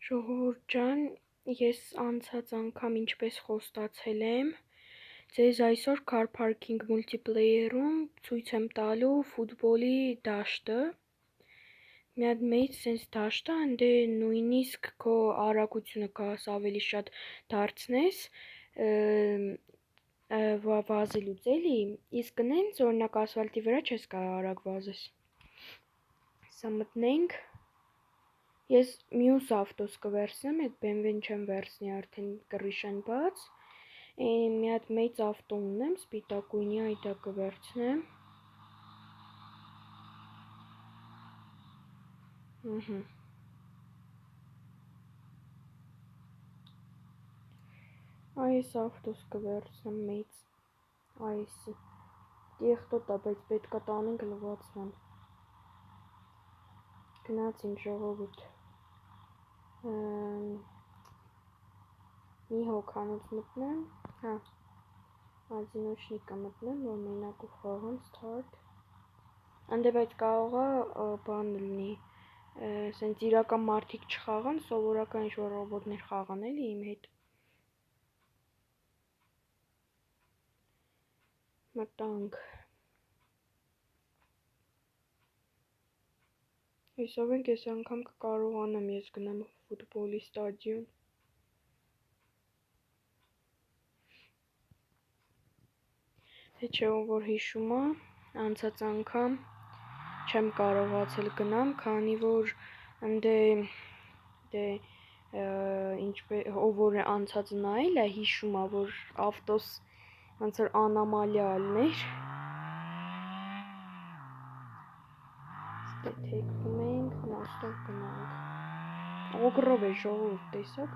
Ժողովուրդ ջան, ես անցած անգամ ինչպես խոստացել եմ, ձեզ այսօր Car Parking Multiplayer-ում ցույց եմ տալու ֆուտբոլի դաշտը։ Մի հատ մեծ sense դաշտ է, ընդ նույնիսկ քո արագությունը կարաս ավելի շատ դարձնես, վազելուց էլի, իսկ նենց օրինակ ասֆալտի վրա չես կարող արագ վազես։ Սա մտնենք։ Ես մյուս ավտոս կվերցնեմ, այդ BMW-ն չեմ վերցնի, արդեն կռիշեն բաց։ Մի հատ մեծ ավտո ունեմ, սպիտակույնի, այդա կվերցնեմ։ Այս ավտոս կվերցնեմ մեծ, այսի։ Կեղտոտ է, բայց պետք է տանենք լվացման։ Գնացինք ժողովուրդ։ Մի հոգանոց մտնեմ, հա, Ադինոչնիկը մտնեմ, որ մենակով խաղամ, start։ Անդե բայց կարող է բան լինի, սենց իրական մարդիկ չխաղան, սովորական ինչ-որ ռոբոտներ խաղան էլի իմ հետ։ Մտանք։ Հույսով ենք ես անգամ կկարողանամ ես գնամ ֆուտբոլի ստադիոն։ Թե չէ ով որ հիշում է, անցած անգամ չեմ կարողացել գնամ, քանի որ ով որ անցած նայել է, հիշում է, որ ավտոս ոնց որ անոմալիա ալներ։ Թեքվում ենք, նաստով գնանք։ Օգրով է ժողովուրդ, տեսակ։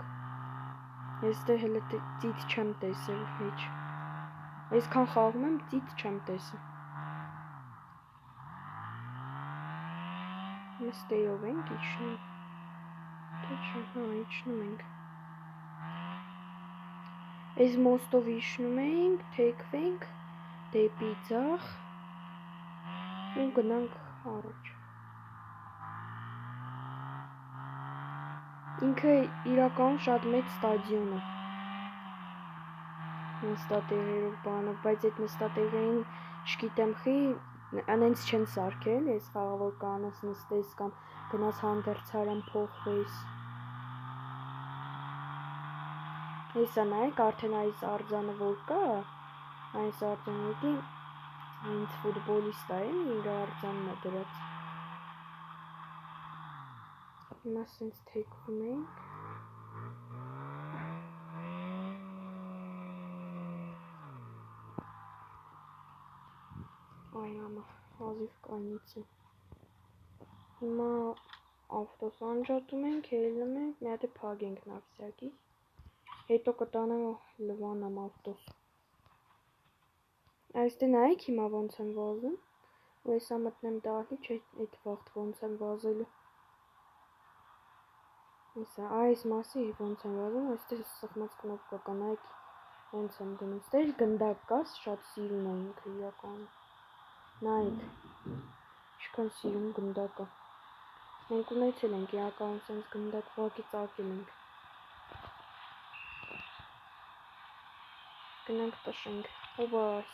Ես դե հələ ծիտ չեմ տեսել հեչ։ Այսքան խաղում եմ, ծիտ չեմ տեսել։ Նստեյով ենք իջնում։ Թե չէ, հա, իջնում ենք։ Այս մոստով իջնում ենք, թեքվենք, դեպի ձախ, ու գնանք առաջ։ Ինքը իրականում շատ մեծ ստադիոն է։ Նստատեղերով բանով, բայց այդ նստատեղերին չգիտեմ խի, անենց չեն սարքել, ես խաղը որ կանաս նստես կամ գնաս հանդերձարան փոխվես։ Հեսա նայեք, արդեն այս արձանը որ կա, այս արձանյակի ինձ ֆուտբոլիստ է, իր արձանն է դրած։ Հիմա սենց թեքվում ենք։ Այ ամա, հազիվ կանիցը։ Հիմա ավտոս անջատում ենք, հելնում ենք, մի հատ է փագենք նավսյակի։ Հետո կտանեմ լվանամ ավտոս։ Այստե նայեք հիմա ոնց եմ վազում, ու եսա մտնեմ դահլիճ, այդ վաղտ ոնց եմ վազելու։ Եսա, այս մասի ոնց եմ վազում, այստե սխմած կնոպկա կա, նայեք ոնց եմ գնում, ստեր գնդակ կա, շատ սիրուն է ինքը իրականում։ Նայեք, ինչքան սիրուն գնդակը։ Մենք ունեցել ենք իրականում սենց գնդակ վակի ծակել ենք։ Գնանք տշենք, հոբաս,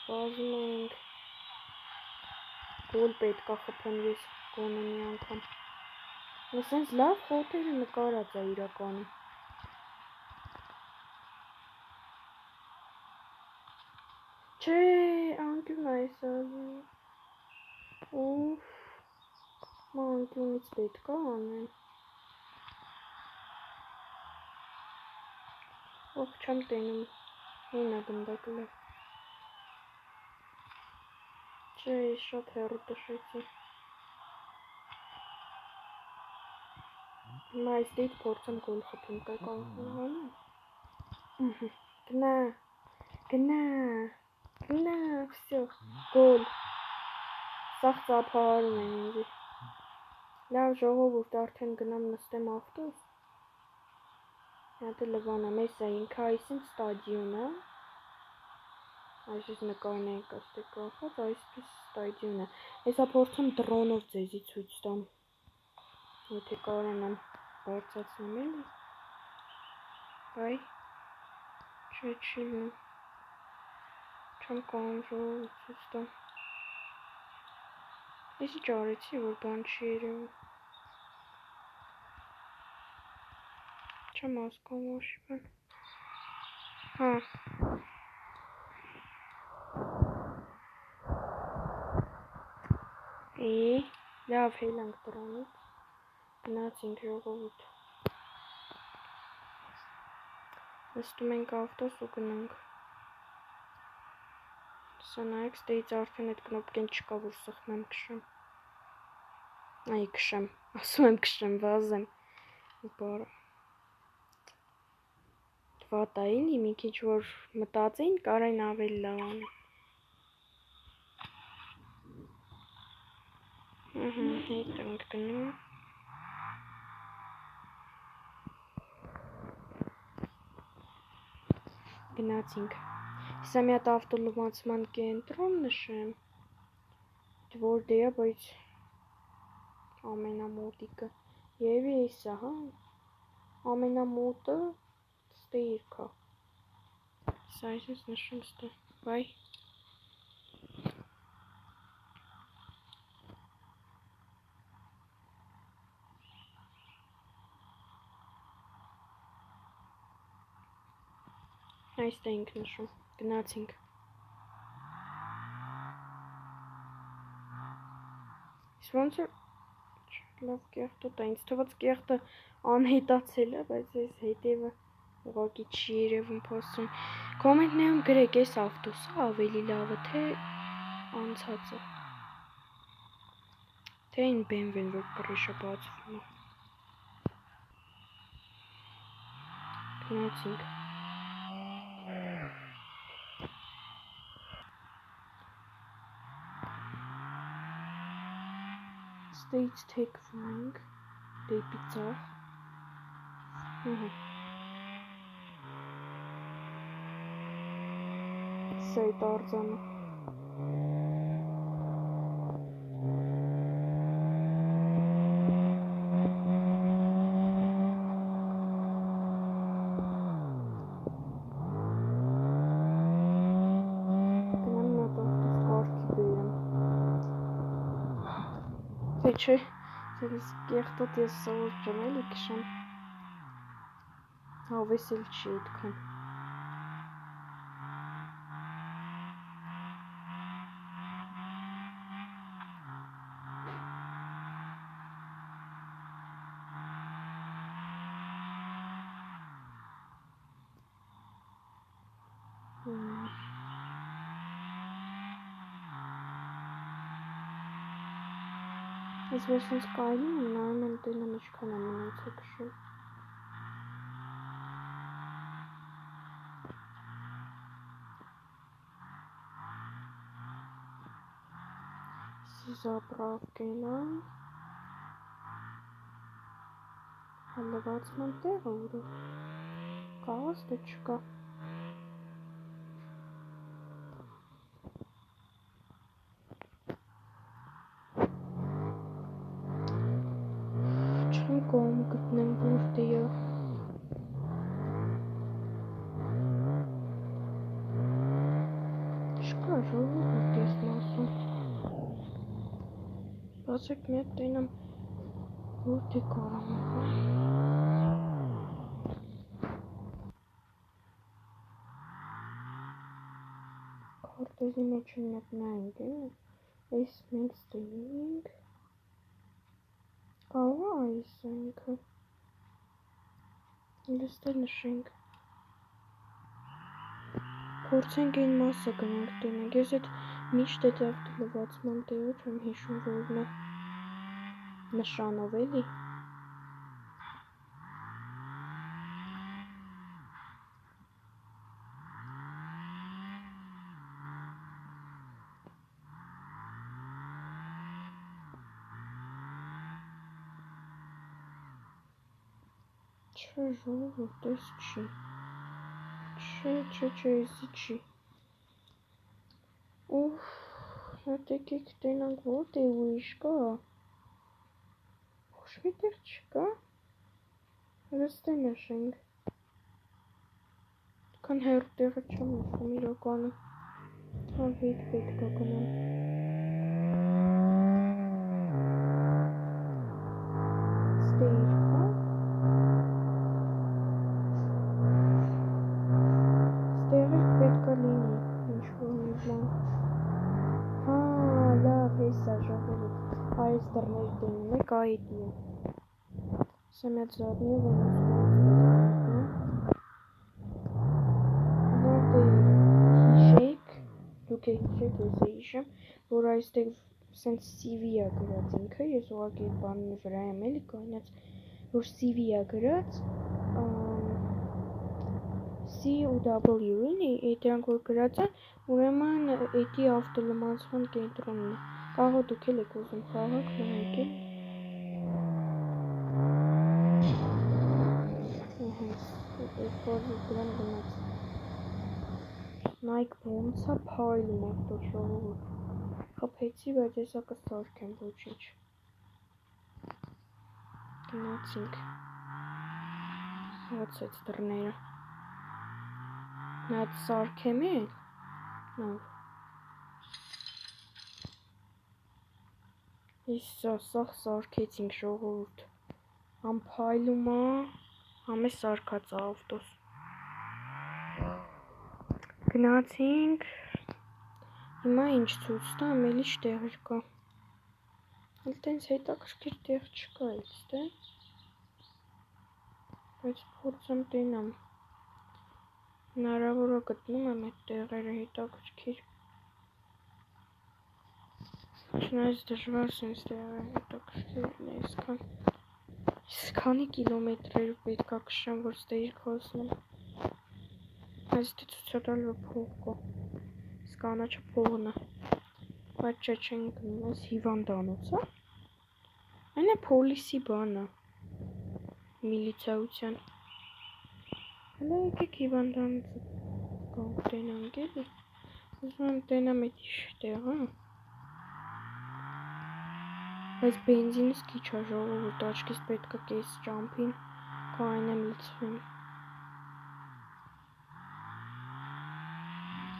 վազում ենք, գոլ պետք է խփեմ ես գոնը մի անգամ։ Սենց լավ խոտերը նկարած է իրականում։ Չէ, անկյուն այս ալի։ Ուֆ, անկյունից պետք է անեմ։ Ող չեմ տենում, հենա գնդակը լավ։ Չէ, ես շատ հեռու տշեցի։ Հիմա այստեից փորձեմ գոլ խփեմ, կարող եմ։ Գնա, գնա, գնա, վսյո, գոլ։ Սաղ ծափահարում են ինձի։ Լավ ժողովուրդ, արդեն գնամ նստեմ ավտոս։ Հատը լվանամ, էսա ինքը այսին ստադիոն է, այսիս նկարն է կաստե կախած, այսպես ստադիոն է, էսա փորձեմ դրոնով ձեզի ցույց տամ, եթե կարենամ, բարձրացնեմ էլի։ Բայ չէ չի լինում։ Չեմ կարող ցույց տամ։ Ես ինչ արեցի, որ բան չի երևում։ Չեմ հասկանում ոչի բան։ Հա։ Լավ հելանք դրանից։ Գնացինք ժողովուրդ։ Նստում ենք ավտոս ու գնանք։ Սա նայեք, ստեից արդեն այդ կնոպկեն չկա, որ սխմեմ քշեմ։ Այ քշեմ, ասում եմ քշեմ, վազեմ։ Բարը։ Վատ է էլի, մի քիչ որ մտածեին, կարային ավելի լավ անեն։ Հետ ենք գնում։ Գնացինք։ Հեսա մի հատ ավտոլվացման կենտրոն նշեմ, որ դեյա, բայց ամենամոտիկը, երևի էսա, հա, ամենամոտը ստե իրքա, սա այսպես նշեմ ստե, բայ, այստե ենք նշում, գնացինք, իսկ ոնց որ լավ կեղտոտ է, ինձ թվաց կեղտը անհետացել է, բայց այս հետևը ուղղակի չի երևում փոսում, կոմենտներում գրեք այս ավտոսը ավելի լավը, թե անցածը, թե այն BMW-ն, որ կռիշը բացվում է, գնացինք, ստեից թեքվում ենք, դեպի ձախ, սա այդ արձանը, թե չէ, սելիս կեղտոտ ես սովոր չեմ էլի քշեմ, հավես էլ չի այդքան, Ես որ սենց կայնում եմ, նայում եմ տենամ իչքան եմ մնացել քշել, Զապրավկեն է, հալվացման տեղը ուրը, կաղաս թե չկա, չեմ կողմ գտնեմ որտեյը, չկա ժողովուրդ ես մասում, բացեք մի հատ տենամ որտե կարամ քարտեզի մեջ են մտնայինք այս մենք ստեինք, կարող է այս ինքը, լստել նշենք, փորձենք այն մասը գնանք տենենք, ես էդ միշտ էդ ավտոլվացման տեղը չեմ հիշում որն է, նշանով էլի, չէ ժողովուրդ էս չի, չէ, էսի չի, ուֆ, հետ եկեք տենանք որտե ուրիշ կա, ոչ մի տեղ չկա, Ըստի նշենք։ Քան հեռու տեղը չեմ նշում իրականում։ Հա հետ պետք է գնամ։ Stage, հա։ Ստեղը պետք է լինի, ինչ-որ մի բան։ Հա, լավ, հեսա ժողովուրդ։ Այս դռներ դնում եք, այդի է։ Սամյաց զադնի ու դուք հիշեք, ես հիշեմ, որ այստեղ սենց CV-ա գրած ինքը, ես ուղղակի բանի վրա եմ էլի կանած, որ CV-ա գրած C ու W էլի, դրանք որ գրած են, ուրեմն էդի ավտոլոմանցման կենտրոնն է, կարող դուք էլ եք ուզում խաղաք, նայեք էլ, նայք ոնց է փայլում ավտոտ ժողովուրդ, խփեցի, բայց եսա կսարքեմ, ոչինչ, գնացինք, հացեց դռները, նա սարքեմ էլ, նավ, եսա սաղ սարքեցինք ժողովուրդ, համ փայլում է, համ է սարքած ավտոս, գնացինք, հիմա ինչ ցույց տամ, էլի տեղեր կա, էլ տենց հետաքրքիր տեղ չկա այստեղ, բայց փորձեմ տենամ, հնարավոր է գտնում եմ այդ տեղերը հետաքրքիր, չնայած դժվար սենց տեղերը հետաքրքիր է այսքանի կիլոմետրեր պետք է քշեմ, որ ստեյր կհասնեմ, այս դե ցուցադալվը փող կա, սկանաչը փողն է, բայց չեն գնում, այս հիվանդանոց է, այն է պոլիսի բանը, միլիցայության, հլա եկեք հիվանդանոցը գանք տենանք էլի, ուզում եմ տենամ էդ իշ տեղը, բայց բենզինս քիչ է ժողովուրդ, աչքիս պետք է կես ճամփին, կային եմ լցվեմ,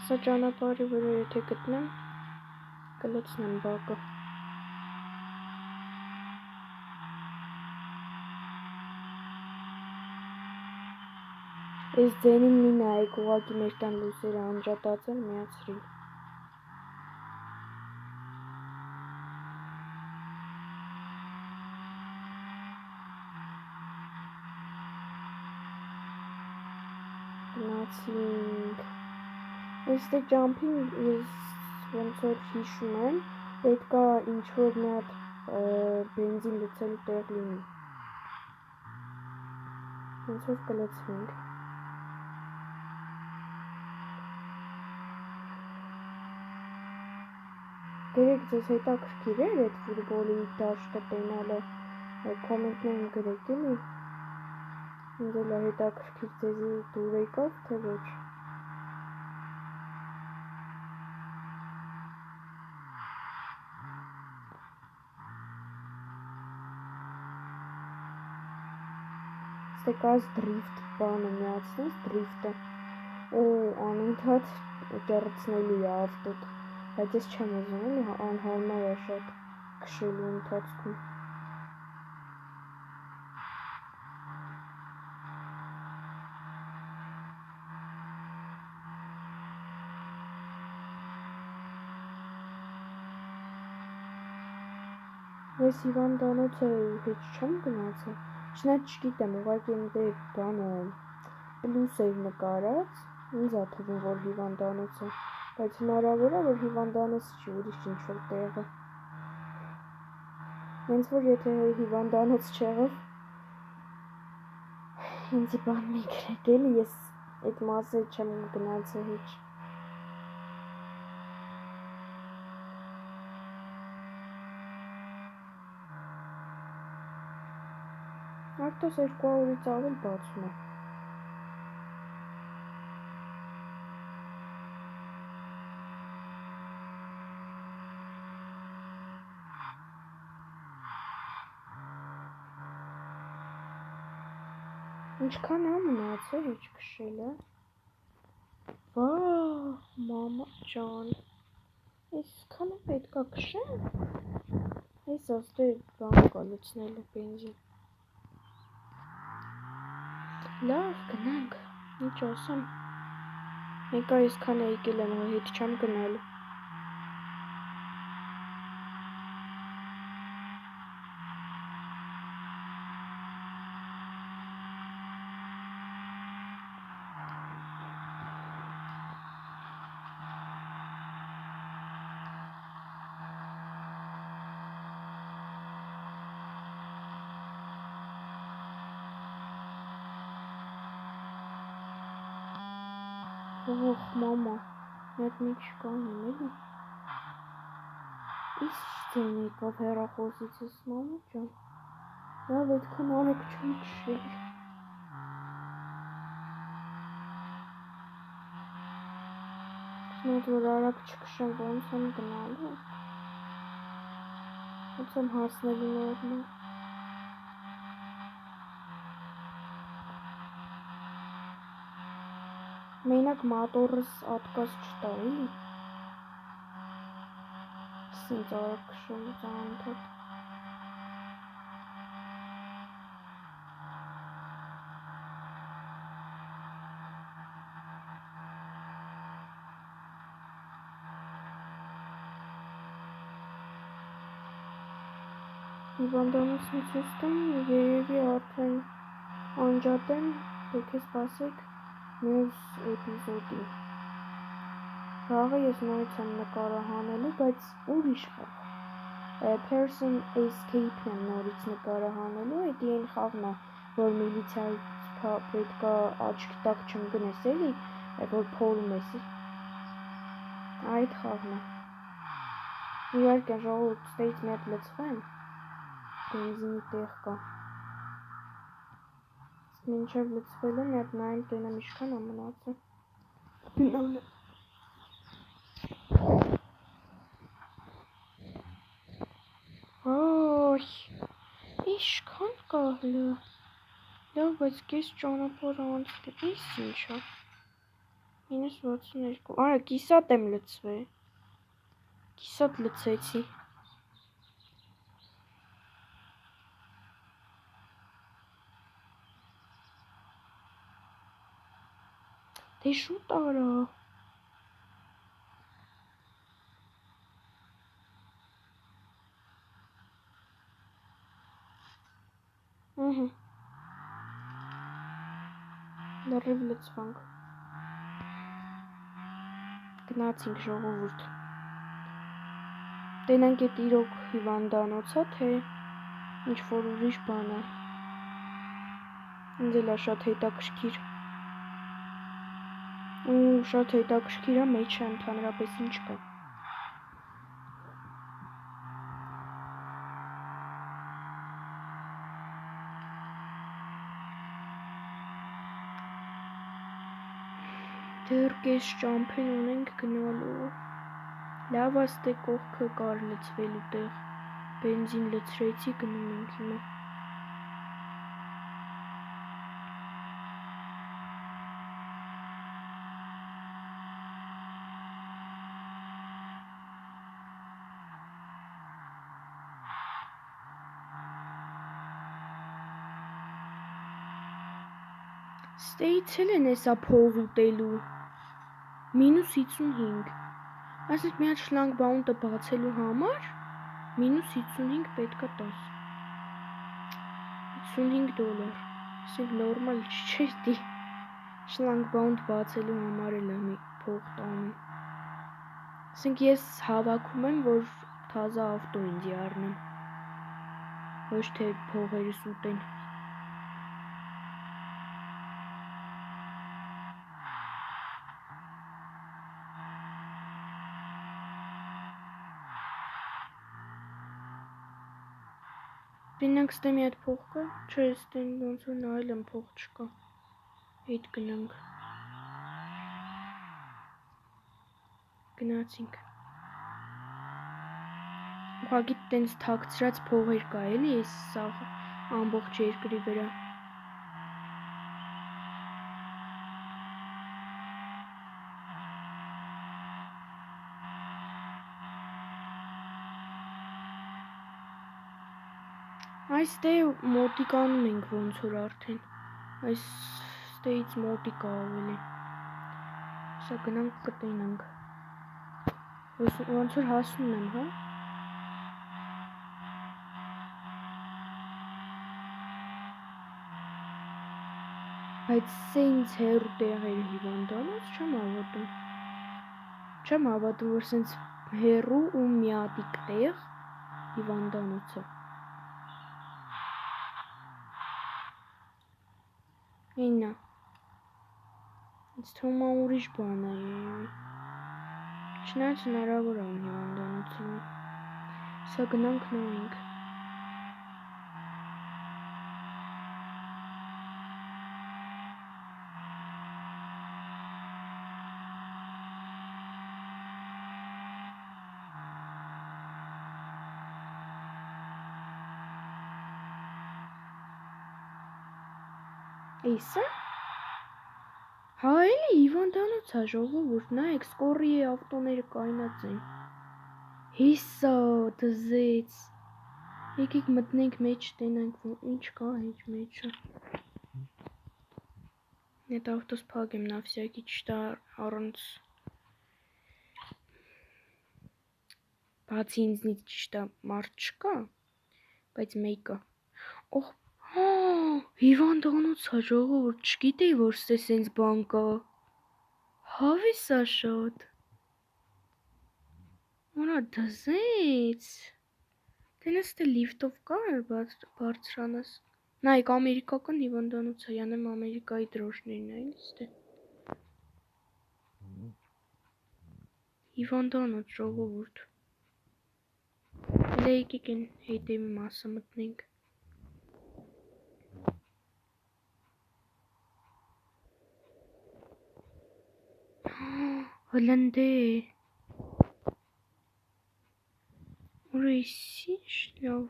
սա ճանապարհի վրա եթե գտնեմ, կլցնեմ բակը, այս ձենին մի նայեք, ուղղակի մեր տան լույսերը անջատած են, միացրի, գնացինք, այստեղ ճամփին ես ոնց որ հիշում եմ, պետք է ինչ-որ մի հատ բենզին լցելու տեղ լինի, ոնց որ կլցվենք, գրեք ձեզ հետաքրքիր էր այդ ֆուտբոլի դաշտը տենալը, կոմենտներում գրեք էլի, ինձ էլ է հետաքրքիր ձեզի դուր եկավ, թե ոչ, ստեկ այս դրիվտ բանը միացնես, դրիվտը, ու անընդհատ ճեռցնելի է ավտոտ, բայց ես չեմ ուզում էլի անհարմար է շատ քշելու ընթացքում, ես հիվանդանոցը հետ չեմ գնացել, չնայած չգիտեմ, ուղղակի դե բանը պլյուս էր նկարած, ինձ է թվում, որ հիվանդանոց է, բայց հնարավոր է, որ հիվանդանոց չի, ուրիշ ինչ-որ տեղ է, հենց որ եթե հիվանդանոց չեղավ, ինձի բան մի գրեք էլի, ես այդ մասը չեմ գնացել հիչ, Արտոս 200-ից ավել բացում է, Ինչքան է մնացել ինչ քշել է։ Վահ, մամա ջան։ Այսքան է պետքա քշեմ։ Այս աստե բան կա լցնելը բենզին։ Լավ, գնանք։ Ինչ ասեմ։ Մեկը այսքան է եկել եմ, հետ չեմ գնալու։ Ох, մամա, մեկ մի չկանեմ, էլի։ Ինչ ձեն եկավ հեռախոսիցս, մամա ջան։ Լավ, այդքան արագ չեմ քշել։ Նոտ որ արագ չքշեմ, ոնց եմ գնալու։ Ոնց եմ հասնելու նորմալ։ Մենակ մատորս ատկաս չտա, էլի։ Սինց արագ քշում զանթոտ։ Հիվանդանոց միցուստեմ երևի արդեն անջատ եմ, դեք ես պասեք մյուս էպիզոդի։ Խաղը ես նորից եմ նկարահանելու, բայց ուրիշ խաղ։ Person Escape եմ նորից նկարահանելու, էդի այն խաղն է, որ միլիցիայից պետքա աչքի տակ չընկնես էլի, որ փորում ես։ Այդ խաղն է։ Իհարկե ժողովուրդ ստեից մի հատ լցվեմ, բենզինի տեղ կա։ Մինչև լցվելը մի հատ նայեմ տենեմ ինչքան է մնացել։ Գնալու։ Ոյ, ինչքան կահլը։ Լավ, բայց կես ճանապարհ անցել, այս ինչ է։ -62, արա կիսատ եմ լցվել։ Կիսատ լցեցի։ Դե շուտ արա։ Լրիվ լցվանք։ Գնացինք ժողովուրդ։ Տենանք էդ իրոք հիվանդանոցա, թե ինչ-որ ուրիշ բան է։ Ինձ էլ է շատ հետաքրքիր։ Ու շատ հետաքրքիր է մեջը ընդհանրապես ինչ կա։ Դեռ կես ճամփեն ունենք գնալու։ Լավ աստե կողքը կար լցվելու տեղ։ Բենզին լցրեցի գնում ենք հիմա։ Ստեյցել են էսա փող ուտելու։ -55։ Այսինքն մի հատ շլանգբաունտը բացելու համար -55 պետքա տաս։ $55։ Այսինքն նորմալ չէ դի։ Շլանգբաունտ բացելու համար էլ եմ փող տանում։ Այսինքն ես հավաքում եմ, որ թազա ավտո ինձի առնեմ։ Ոչ թե փողերս ուտեն։ Տենանք ստե մի հատ փող կա, չէ, ստե ոնց որ նայել եմ փող չկա, հետ գնանք, գնացինք, ուղղակի տենց թաքցրած փողեր կա էլի, այս ամբողջ երկրի վրա, Այստեղ մոտիկանում ենք ոնց որ արդեն։ Այստեղից մոտիկա ավելի։ Սա գնանք կտենանք։ Ոնց որ հասնում եմ, հա։ Բայց սենց հեռու տեղեր հիվանդանոց չեմ հավատում, որ սենց հեռու ու միատիկ տեղ հիվանդանոցը։ Իննա։ Ինձ թվում է ուրիշ բան է։ Չնայած հնարավոր է հիվանդանոցը։ Սա գնանք նայենք։ Էսա։ Հա էլի հիվանդանոց է ժողովուրդ, նայեք սկորի ավտոները կայնած են։ Հիսա դզեց։ Եկեք մտնենք մեջ տենանք, ինչ կա հեչ մեջը։ Այդ ավտոս փակեմ նա всякий չտա առանց բացի ինձնից չտա մարդ չկա, բայց մեկը։ Օհ, հիվանդանոց է ժողովուրդ, չգիտեի որ սենց բան կա։ Հավես է շատ։ Ուրա դզեց։ Տենես դե լիֆտով կար բարձրանաս։ Նայեք ամերիկական հիվանդանոց է, յանեմ Ամերիկայի դրոշներն է, էլի հիվանդանոց ժողովուրդ։ Հələ եկեք են հետևի մասը մտնենք։ Հլնդե։ Ուրա ինչ լավ։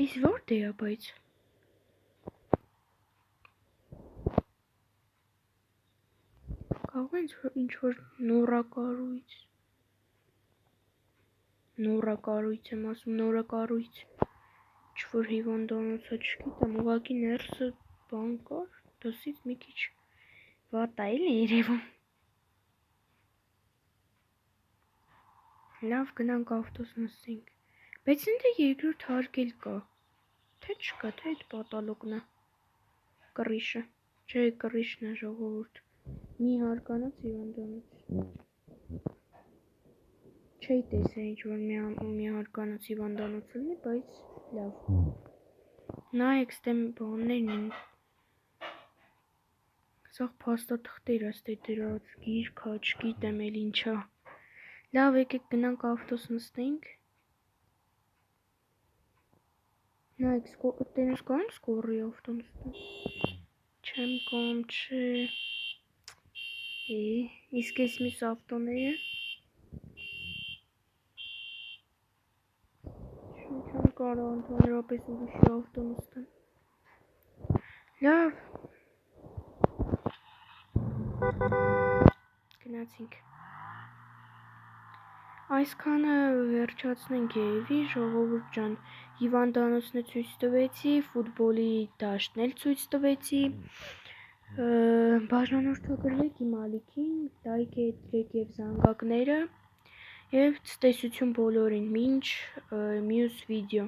Իս որտե է բայց։ Կարող ինչ որ նորակառույց եմ ասում, նորակառույց։ Ինչ որ հիվանդանոց է, չգիտեմ, ուղղակի ներսը բան կար, դասից մի քիչ վատ է էլի երևում։ Լավ գնանք ավտոս նստենք։ Բայց ընդ երկրորդ հարկ էլ կա։ Թե չկա, թե այդ պատալոգն է։ Կռիշը։ Չէ, կռիշն է ժողովուրդ։ Մի հարկանոց հիվանդանոց։ Չէի տեսել ինչ որ մի հարկանոց հիվանդանոց լինի, բայց լավ։ Նայեք ստեմ բաններն են։ Սաղ փաստաթղթեր աստե դրած, գիրքա, չգիտեմ էլ ինչա։ Լավ եկեք գնանք ավտոս նստենք։ Նայեք տենես կան սկորի ավտո նստում։ Չեմ կամ, չէ։ Իսկ ես մյուս ավտոները։ Չեմ կարող ընդհանրապես ուրիշի ավտո նստեմ։ Լավ։ Գնացինք։ Այսքանը վերջացնենք երևի, ժողովուրդ ջան, հիվանդանոցն է ցույց տվեցի, ֆուտբոլի դաշտն էլ ցույց տվեցի։ Բաժանորդագրվեք իմ ալիքին, լայք դրեք եւ զանգակները եւ ցտեսություն բոլորին, մինչ մյուս վիդեո։